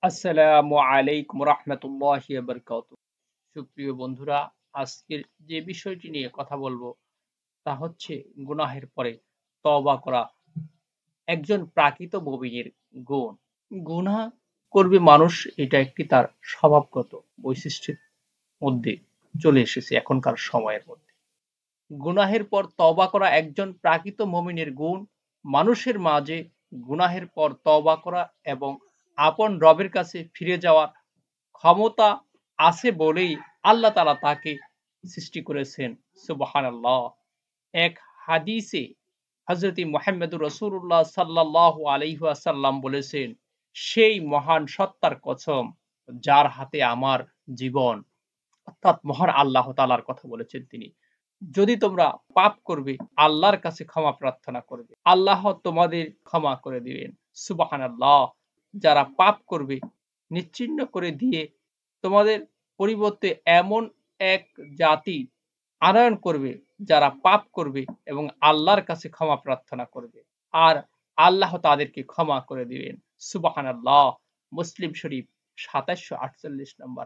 আসসালামু আলাইকুম রহমতুল্লাহি ওয়া বারাকাতুহু। সুপ্রিয় বন্ধুরা, আজকের যে বিষয়টি নিয়ে কথা বলবো তা হচ্ছে গুনাহের পরে তওবা করা একজন প্রকৃত মুমিনের গুণ। গুনাহ করবে মানুষ, এটা একটি তার স্বভাবগত বৈশিষ্ট্যের মধ্যে চলে এসেছে এখনকার সময়ের মধ্যে। গুনাহের পর তওবা করা একজন প্রকৃত মুমিনের গুণ। মানুষের মাঝে গুনাহের পর তওবা করা এবং আপন রবের কাছে ফিরে যাওয়ার ক্ষমতা আছে বলেই আল্লাহ তাআলা তাকে সৃষ্টি করেছেন। সুবহানাল্লাহ। এক হাদিসে হযরত মুহাম্মদুর রাসূলুল্লাহ সাল্লাল্লাহু আলাইহি ওয়াসাল্লাম বলেছেন, সেই মহান সত্তার কসম যার হাতে আমার জীবন, অর্থাৎ মহান আল্লাহ তাআলার কথা বলেছেন তিনি। যদি তোমরা পাপ করবে, আল্লাহর কাছে ক্ষমা প্রার্থনা করবে, আল্লাহ তোমাদের ক্ষমা করে দিবেন। সুবহানাল্লাহ। যারা পাপ করবে, নিশ্চিহ্ন করে দিয়ে তোমাদের পরিবর্তে এমন এক জাতি আনয়ন করবে যারা পাপ করবে এবং আল্লাহর কাছে ক্ষমা প্রার্থনা করবে। আর আল্লাহ তাদেরকে ক্ষমা করে দিবেন। সুবহানাল্লাহ। মুসলিম শরীফ ২৭৪৮ নম্বর